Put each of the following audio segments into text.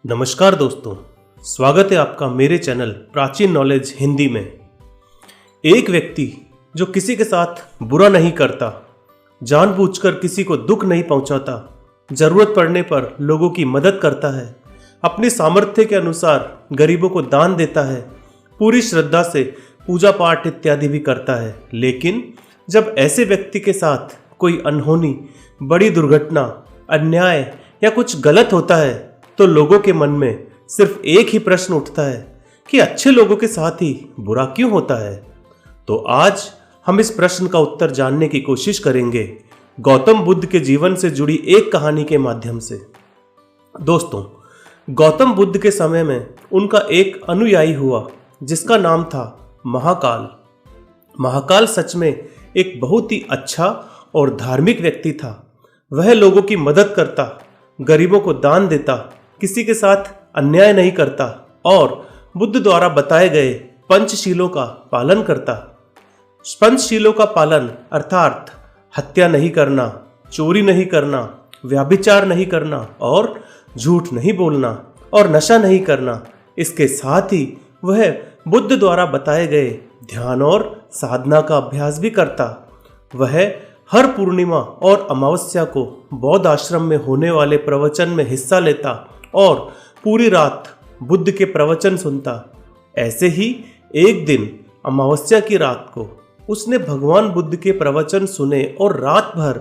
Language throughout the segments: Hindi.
नमस्कार दोस्तों, स्वागत है आपका मेरे चैनल प्राचीन नॉलेज हिंदी में। एक व्यक्ति जो किसी के साथ बुरा नहीं करता, जानबूझकर किसी को दुख नहीं पहुंचाता, जरूरत पड़ने पर लोगों की मदद करता है, अपनी सामर्थ्य के अनुसार गरीबों को दान देता है, पूरी श्रद्धा से पूजा पाठ इत्यादि भी करता है। लेकिन जब ऐसे व्यक्ति के साथ कोई अनहोनी, बड़ी दुर्घटना, अन्याय या कुछ गलत होता है तो लोगों के मन में सिर्फ एक ही प्रश्न उठता है कि अच्छे लोगों के साथ ही बुरा क्यों होता है। तो आज हम इस प्रश्न का उत्तर जानने की कोशिश करेंगे गौतम बुद्ध के जीवन से जुड़ी एक कहानी के माध्यम से। दोस्तों, गौतम बुद्ध के समय में उनका एक अनुयायी हुआ जिसका नाम था महाकाल। महाकाल सच में एक बहुत ही अच्छा और धार्मिक व्यक्ति था। वह लोगों की मदद करता, गरीबों को दान देता, किसी के साथ अन्याय नहीं करता और बुद्ध द्वारा बताए गए पंचशीलों का पालन करता। पंचशीलों का पालन अर्थात हत्या नहीं करना, चोरी नहीं करना, व्यभिचार नहीं करना और झूठ नहीं बोलना और नशा नहीं करना। इसके साथ ही वह बुद्ध द्वारा बताए गए ध्यान और साधना का अभ्यास भी करता। वह हर पूर्णिमा और अमावस्या को बौद्ध आश्रम में होने वाले प्रवचन में हिस्सा लेता और पूरी रात बुद्ध के प्रवचन सुनता। ऐसे ही एक दिन अमावस्या की रात को उसने भगवान बुद्ध के प्रवचन सुने और रात भर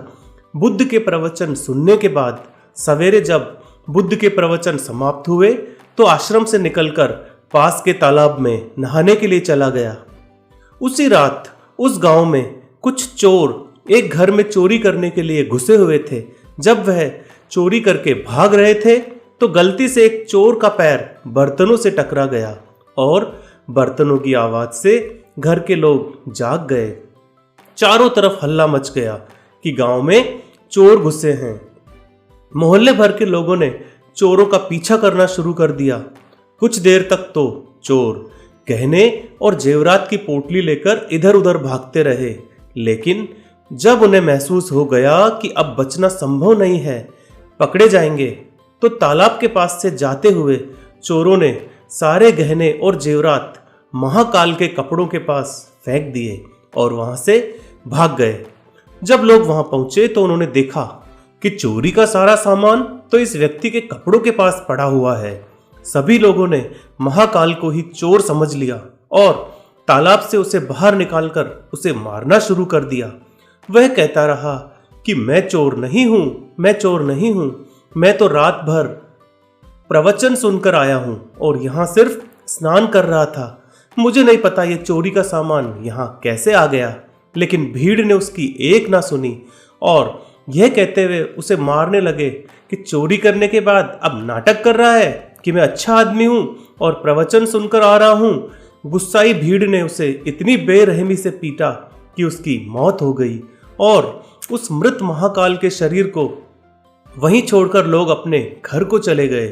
बुद्ध के प्रवचन सुनने के बाद सवेरे जब बुद्ध के प्रवचन समाप्त हुए तो आश्रम से निकलकर पास के तालाब में नहाने के लिए चला गया। उसी रात उस गांव में कुछ चोर एक घर में चोरी करने के लिए घुसे हुए थे। जब वह चोरी करके भाग रहे थे तो गलती से एक चोर का पैर बर्तनों से टकरा गया और बर्तनों की आवाज से घर के लोग जाग गए। चारों तरफ हल्ला मच गया कि गांव में चोर घुसे हैं। मोहल्ले भर के लोगों ने चोरों का पीछा करना शुरू कर दिया। कुछ देर तक तो चोर गहने और जेवरात की पोटली लेकर इधर उधर भागते रहे, लेकिन जब उन्हें महसूस हो गया कि अब बचना संभव नहीं है, पकड़े जाएंगे, तो तालाब के पास से जाते हुए चोरों ने सारे गहने और जेवरात महाकाल के कपड़ों के पास फेंक दिए और वहां से भाग गए। जब लोग वहां पहुंचे तो उन्होंने देखा कि चोरी का सारा सामान तो इस व्यक्ति के कपड़ों के पास पड़ा हुआ है। सभी लोगों ने महाकाल को ही चोर समझ लिया और तालाब से उसे बाहर निकालकर उसे मारना शुरू कर दिया। वह कहता रहा कि मैं चोर नहीं हूं, मैं चोर नहीं हूं, मैं तो रात भर प्रवचन सुनकर आया हूं और यहां सिर्फ स्नान कर रहा था। मुझे नहीं पता ये चोरी का सामान यहां कैसे आ गया। लेकिन भीड़ ने उसकी एक ना सुनी और यह कहते हुए उसे मारने लगे कि चोरी करने के बाद अब नाटक कर रहा है कि मैं अच्छा आदमी हूं और प्रवचन सुनकर आ रहा हूं। गुस्साई भीड़ ने उसे इतनी बेरहमी से पीटा कि उसकी मौत हो गई और उस मृत महाकाल के शरीर को वहीं छोड़कर लोग अपने घर को चले गए।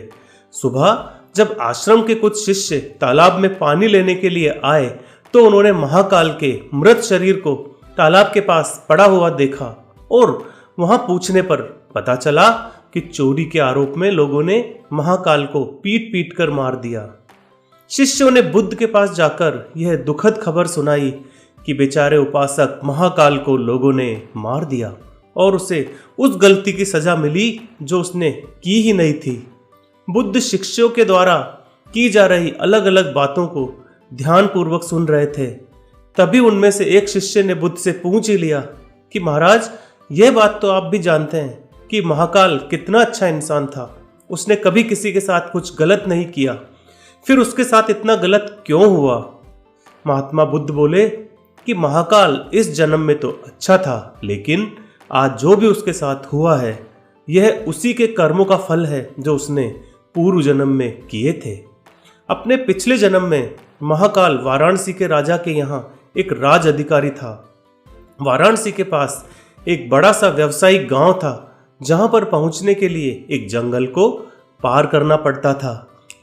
सुबह जब आश्रम के कुछ शिष्य तालाब में पानी लेने के लिए आए तो उन्होंने महाकाल के मृत शरीर को तालाब के पास पड़ा हुआ देखा और वहां पूछने पर पता चला कि चोरी के आरोप में लोगों ने महाकाल को पीट पीट कर मार दिया। शिष्यों ने बुद्ध के पास जाकर यह दुखद खबर सुनाई कि बेचारे उपासक महाकाल को लोगों ने मार दिया और उसे उस गलती की सजा मिली जो उसने की ही नहीं थी। बुद्ध शिष्यों के द्वारा की जा रही अलग अलग बातों को ध्यानपूर्वक सुन रहे थे। तभी उनमें से एक शिष्य ने बुद्ध से पूछ ही लिया कि महाराज, यह बात तो आप भी जानते हैं कि महाकाल कितना अच्छा इंसान था। उसने कभी किसी के साथ कुछ गलत नहीं किया, फिर उसके साथ इतना गलत क्यों हुआ? महात्मा बुद्ध बोले कि महाकाल इस जन्म में तो अच्छा था, लेकिन आज जो भी उसके साथ हुआ है यह उसी के कर्मों का फल है जो उसने पूर्व जन्म में किए थे। अपने पिछले जन्म में महाकाल वाराणसी के राजा के यहाँ एक राज अधिकारी था। वाराणसी के पास एक बड़ा सा व्यावसायिक गांव था जहां पर पहुंचने के लिए एक जंगल को पार करना पड़ता था।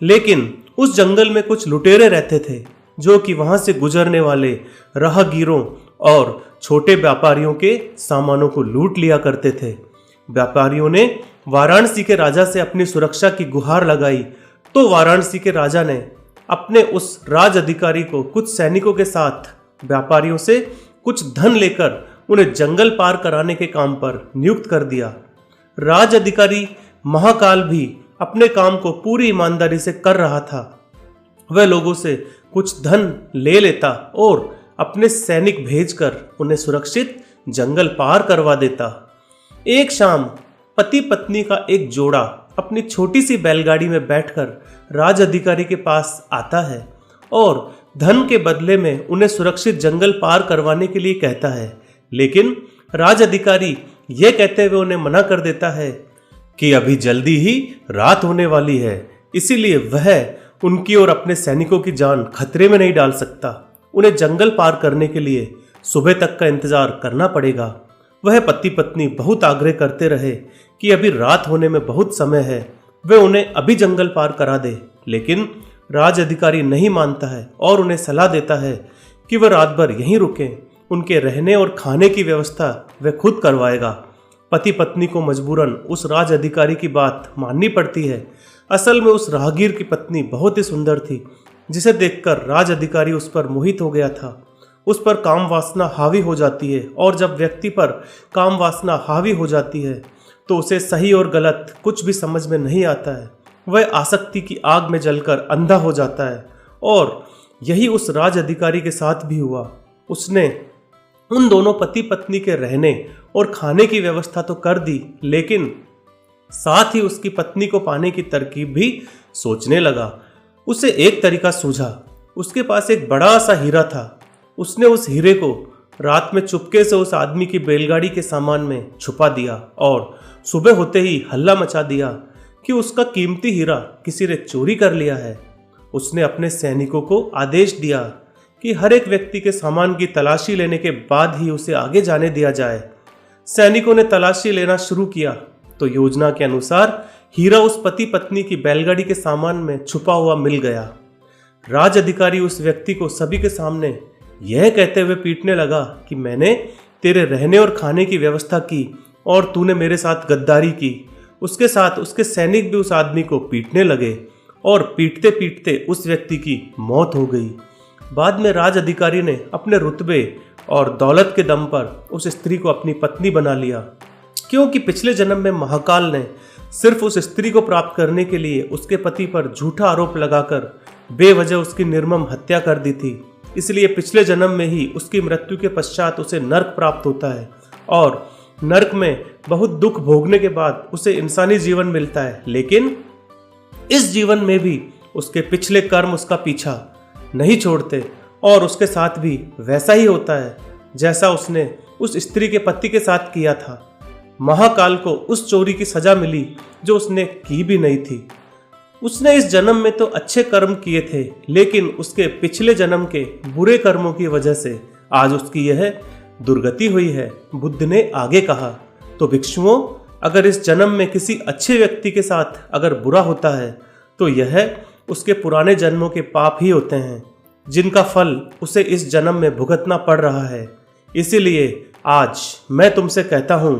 लेकिन उस जंगल में कुछ लुटेरे रहते थे जो कि वहां से गुजरने वाले राहगीरों और छोटे व्यापारियों के सामानों को लूट लिया करते थे। व्यापारियों ने वाराणसी के राजा से अपनी सुरक्षा की गुहार लगाई तो वाराणसी के राजा ने अपने उस राज अधिकारी को कुछ सैनिकों के साथ व्यापारियों से कुछ धन लेकर उन्हें जंगल पार कराने के काम पर नियुक्त कर दिया। राज अधिकारी महाकाल भी अपने काम को पूरी ईमानदारी से कर रहा था। वह लोगों से कुछ धन ले लेता और अपने सैनिक भेजकर उन्हें सुरक्षित जंगल पार करवा देता। एक शाम पति पत्नी का एक जोड़ा अपनी छोटी सी बैलगाड़ी में बैठकर राज अधिकारी के पास आता है और धन के बदले में उन्हें सुरक्षित जंगल पार करवाने के लिए कहता है। लेकिन राज अधिकारी यह कहते हुए उन्हें मना कर देता है कि अभी जल्दी ही रात होने वाली है, इसीलिए वह उनकी और अपने सैनिकों की जान खतरे में नहीं डाल सकता। उन्हें जंगल पार करने के लिए सुबह तक का इंतजार करना पड़ेगा। वह पति पत्नी बहुत आग्रह करते रहे कि अभी रात होने में बहुत समय है, वे उन्हें अभी जंगल पार करा दे। लेकिन राज अधिकारी नहीं मानता है और उन्हें सलाह देता है कि वह रात भर यहीं रुकें। उनके रहने और खाने की व्यवस्था वह खुद करवाएगा। पति पत्नी को मजबूरन उस राज अधिकारी की बात माननी पड़ती है। असल में उस राहगीर की पत्नी बहुत ही सुंदर थी, जिसे देखकर राज अधिकारी उस पर मोहित हो गया था। उस पर काम वासना हावी हो जाती है और जब व्यक्ति पर काम वासना हावी हो जाती है तो उसे सही और गलत कुछ भी समझ में नहीं आता है। वह आसक्ति की आग में जलकर अंधा हो जाता है और यही उस राज अधिकारी के साथ भी हुआ। उसने उन दोनों पति पत्नी के रहने और खाने की व्यवस्था तो कर दी, लेकिन साथ ही उसकी पत्नी को पाने की तरकीब भी सोचने लगा। उसे एक तरीका सूझा। उसके पास एक बड़ा सा हीरा था। उसने उस हीरे को रात में चुपके से उस आदमी की बैलगाड़ी के सामान में छुपा दिया और सुबह होते ही हल्ला मचा दिया कि उसका कीमती हीरा किसी ने चोरी कर लिया है। उसने अपने सैनिकों को आदेश दिया कि हर एक व्यक्ति के सामान की तलाशी लेने के बाद ही उसे आगे जाने दिया जाए। सैनिकों ने तलाशी लेना शुरू किया तो योजना के अनुसार हीरा उस पति पत्नी की बैलगाड़ी के सामान में छुपा हुआ मिल गया। राज अधिकारी उस व्यक्ति को सभी के सामने यह कहते हुए पीटने लगा कि मैंने तेरे रहने और खाने की व्यवस्था की और तूने मेरे साथ गद्दारी की। उसके साथ उसके सैनिक भी उस आदमी को पीटने लगे और पीटते पीटते उस व्यक्ति की मौत हो गई। बाद में राज अधिकारी ने अपने रुतबे और दौलत के दम पर उस स्त्री को अपनी पत्नी बना लिया, क्योंकि पिछले जन्म में महाकाल ने सिर्फ उस स्त्री को प्राप्त करने के लिए उसके पति पर झूठा आरोप लगाकर बेवजह उसकी निर्मम हत्या कर दी थी। इसलिए पिछले जन्म में ही उसकी मृत्यु के पश्चात उसे नर्क प्राप्त होता है और नर्क में बहुत दुख भोगने के बाद उसे इंसानी जीवन मिलता है। लेकिन इस जीवन में भी उसके पिछले कर्म उसका पीछा नहीं छोड़ते और उसके साथ भी वैसा ही होता है जैसा उसने उस स्त्री के पति के साथ किया था। महाकाल को उस चोरी की सजा मिली जो उसने की भी नहीं थी। उसने इस जन्म में तो अच्छे कर्म किए थे, लेकिन उसके पिछले जन्म के बुरे कर्मों की वजह से आज उसकी यह दुर्गति हुई है। बुद्ध ने आगे कहा, तो भिक्षुओं, अगर इस जन्म में किसी अच्छे व्यक्ति के साथ अगर बुरा होता है तो यह उसके पुराने जन्मों के पाप ही होते हैं, जिनका फल उसे इस जन्म में भुगतना पड़ रहा है। इसीलिए आज मैं तुमसे कहता हूँ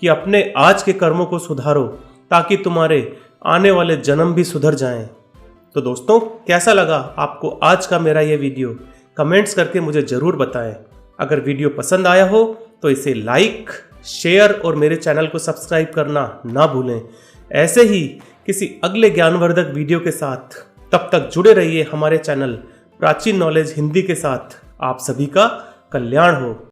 कि अपने आज के कर्मों को सुधारो ताकि तुम्हारे आने वाले जन्म भी सुधर जाएं। तो दोस्तों, कैसा लगा आपको आज का मेरा ये वीडियो? कमेंट्स करके मुझे ज़रूर बताएं। अगर वीडियो पसंद आया हो तो इसे लाइक, शेयर और मेरे चैनल को सब्सक्राइब करना ना भूलें। ऐसे ही किसी अगले ज्ञानवर्धक वीडियो के साथ तब तक जुड़े रहिए हमारे चैनल प्राचीन नॉलेज हिंदी के साथ। आप सभी का कल्याण हो।